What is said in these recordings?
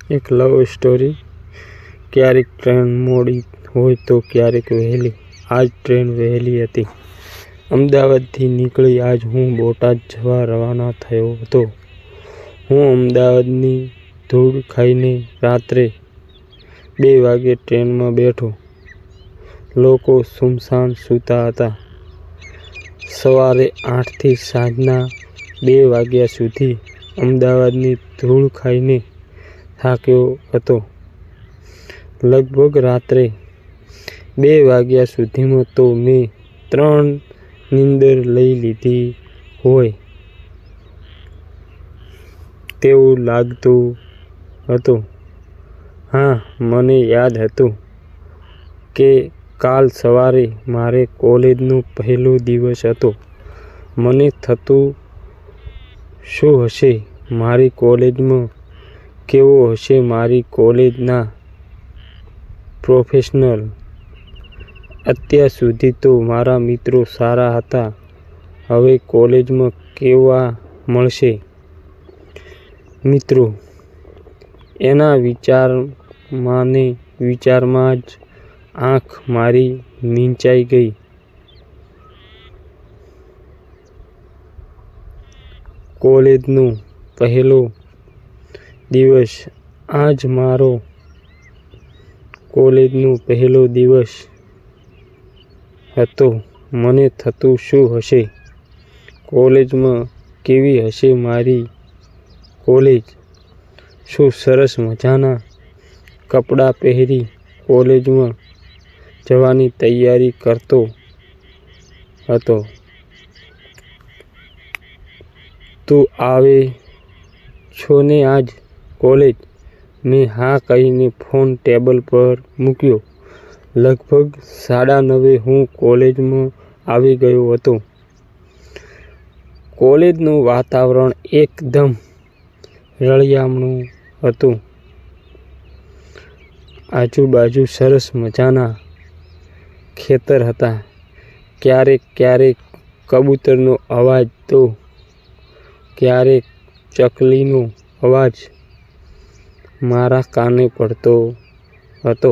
એક love story. ક્યારેક train મોડી હોય તો ક્યારેક વહેલી. આજ ટ્રેન વહેલી હતી. અમદાવાદથી નીકળી આજ હું બોટાદ જવા રવાના થયો હતો. હું અમદાવાદની ધૂળ ખાઈને રાત્રે 2 વાગે ટ્રેનમાં બેઠો. લોકો સુમસાન સૂતા હતા. સવારે 8થી સાંજના 2 વાગ્યા સુધી અમદાવાદની ધૂળ ખાઈને થાક્યો હતો. લગભગ રાત્રે 2 વાગ્યા સુધીમાં તો મેં 3 નીંદર લઈ લીધી હોય તેવું લાગતું હતું. હા, મને યાદ હતું કે કાલ સવારે મારે કોલેજનો પહેલો દિવસ હતો. મને થતું શું હશે મારી કોલેજમાં, કેવો હશે મારી કોલેજના પ્રોફેશનલ. અત્યાર સુધી તો મારા મિત્રો સારા હતા, હવે કોલેજમાં કેવા મળશે મિત્રો, એના વિચારમાં જ આંખ મારી મીંચાઈ ગઈ. કોલેજનો પહેલો દિવસ. આજ મારો કોલેજનો પહેલો દિવસ હતો. મને થતું શું હશે કોલેજમાં, કેવી હશે મારી કોલેજ. શું સરસ મજાના કપડાં પહેરી કોલેજમાં જવાની તૈયારી કરતો હતો. તું આવે છો ને આજ કોલેજ? મેં હા કહીને ફોન ટેબલ પર મૂક્યો. લગભગ 9:30 હું કોલેજમાં આવી ગયો હતો. કોલેજનું વાતાવરણ એકદમ રળિયામણું હતું. આજુબાજુ સરસ મજાના ખેતર હતા. ક્યારેક ક્યારેક કબૂતરનો અવાજ તો ક્યારેક ચકલીનો અવાજ મારા કાને પડતો હતો.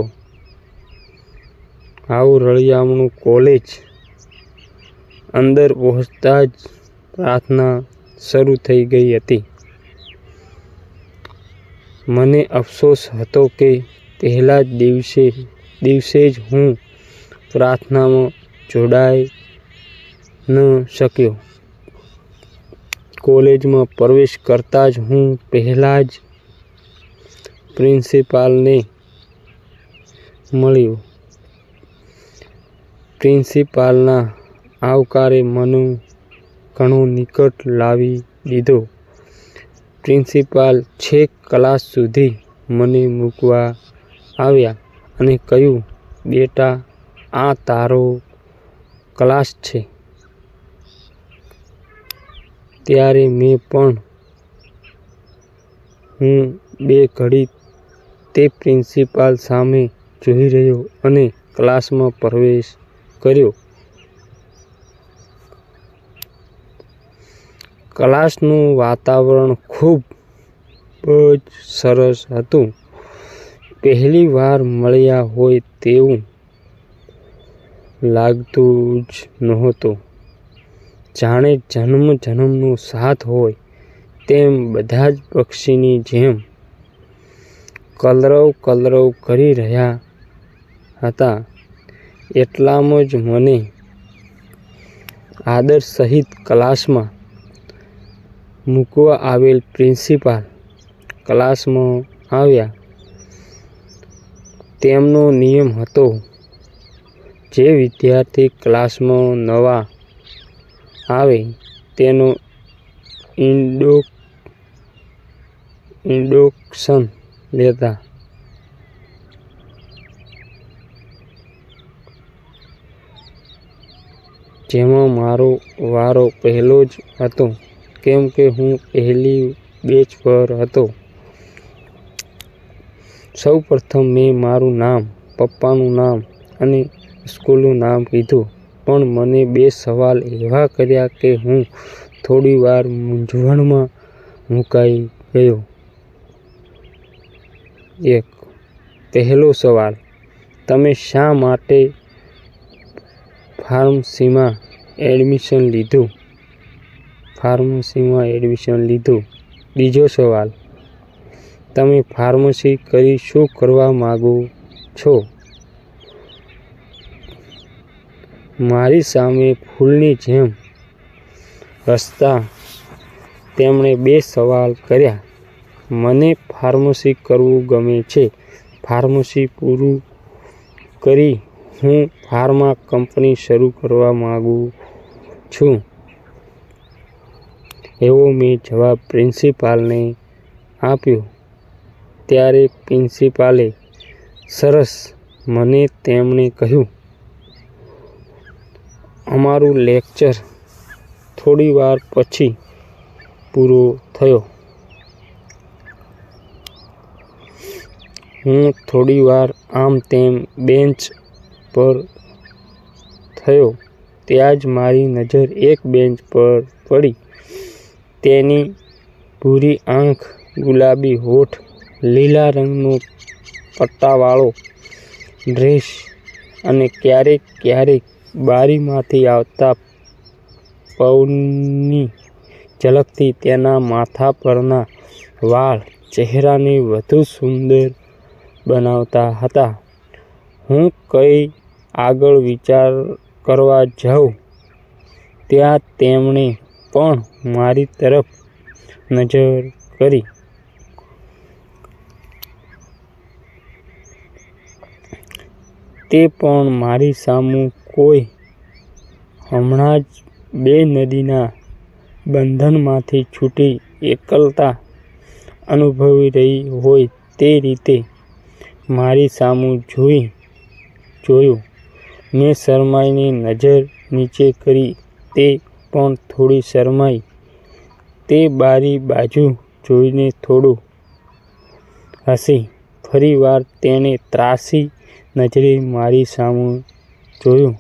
આવું રળિયામણું કોલેજ. અંદર પહોંચતા જ પ્રાર્થના શરૂ થઈ ગઈ હતી. મને અફસોસ હતો કે પહેલા દિવસે જ હું પ્રાર્થનામાં જોડાઈ ન શક્યો. કોલેજમાં પ્રવેશ કરતાં જ હું પહેલા જ પ્રિન્સિપાલને મળ્યો. પ્રિન્સિપાલના આવકારે મને ઘણો નિકટ લાવી દીધો. પ્રિન્સિપાલ છેક ક્લાસ સુધી મને મૂકવા આવ્યા અને કહ્યું, બેટા, આ તારો ક્લાસ છે. ત્યારે હું 2 ઘડી તે પ્રિન્સિપાલ સામે જોઈ રહ્યો અને ક્લાસમાં પ્રવેશ કર્યો. ક્લાસનું વાતાવરણ ખૂબ જ સરસ હતું. પહેલી વાર મળ્યા હોય તેવું લાગતું જ નહોતું. જાણે જન્મનો સાથ હોય તેમ બધા જ પક્ષીની જેમ કલરવ કરી રહ્યા હતા. એટલામાં જ મને આદર સહિત ક્લાસમાં મૂકવા આવેલ પ્રિન્સિપાલ ક્લાસમાં આવ્યા. તેમનો નિયમ હતો, જે વિદ્યાર્થી ક્લાસમાં નવા આવે તેનો ઇન્ટ્રોડક્શન લેતા. જેમાં મારો વારો પહેલો જ હતો, કેમ કે હું પહેલી બેચ પર હતો. સૌ પ્રથમ મેં મારું નામ, પપ્પાનું નામ અને સ્કૂલનું નામ કીધું. પણ મને 2 સવાલ એવા કર્યા કે હું થોડીવાર મૂંઝવણમાં મુકાઈ ગયો. 1. પહેલો સવાલ, તમે શા માટે ફાર્મસીમાં એડમિશન લીધું? બીજો સવાલ, તમે ફાર્મસી કરી શું કરવા માંગો છો? મારી સામે ફૂલની જેમ હસતા તેમણે 2 સવાલ કર્યા. મને ફાર્મસી કરવું ગમે છે. ફાર્મસી પૂરું કરી હું ફાર્મા કંપની શરૂ કરવા માંગુ છું. એવો મેં જવાબ પ્રિન્સિપાલને આપ્યો. ત્યારે પ્રિન્સિપાલે, સરસ. મને તેમણે કહ્યું, અમારું લેક્ચર થોડી વાર પછી પૂરો થયો. હું થોડી વાર આમ તેમ બેન્ચ પર થયો. ત્યાં જ મારી નજર એક બેન્ચ પર પડી. તેની ભૂરી આંખ, ગુલાબી હોઠ, લીલા રંગનો પટ્ટાવાળો ડ્રેસ અને ક્યારેક ક્યારેક બારીમાંથી આવતા પવનની ઝલકથી તેના માથા પરના વાળ ચહેરાને વધુ સુંદર બનાવતા હતા. હું કંઈ આગળ વિચાર કરવા જાઉં ત્યાં તેમણે પણ મારી તરફ નજર કરી. તે પણ મારી સામું કોઈ હમણાં જ 2 નદીના બંધનમાંથી છૂટી એકલતા અનુભવી રહી હોય તે રીતે મારી સામું જોયું. મેં શરમાઈને નજર નીચે કરી. તે પણ થોડી શરમાઈ. તે બારી બાજુ જોઈને થોડું હસી. ફરીવાર તેણે ત્રાંસી નજરે મારી સામું જોયું.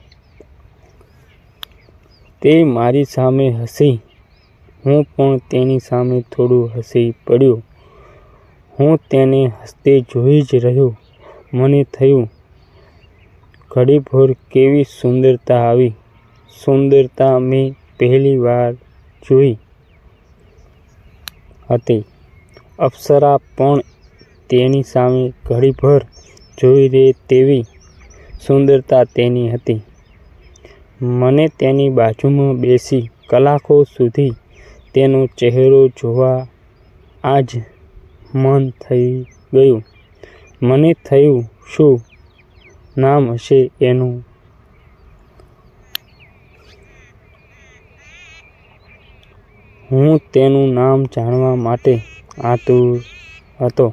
તે મારી સામે હસી. હું પણ તેની સામે થોડું હસી પડ્યો. હું તેને હસતે જોઈ જ રહ્યો. મને થયું, ઘડીભર કેવી સુંદરતા આવી. સુંદરતા મેં પહેલી વાર જોઈ હતી. અપ્સરા પણ તેની સામે ઘડીભર જોઈ રહે તેવી સુંદરતા તેની હતી. મને તેની બાજુમાં બેસી કલાકો સુધી તેનો ચહેરો જોવા આજ મન થઈ ગયું. મને થયું, શું નામ હશે એનું? હું તેનું નામ જાણવા માટે આતુર હતો.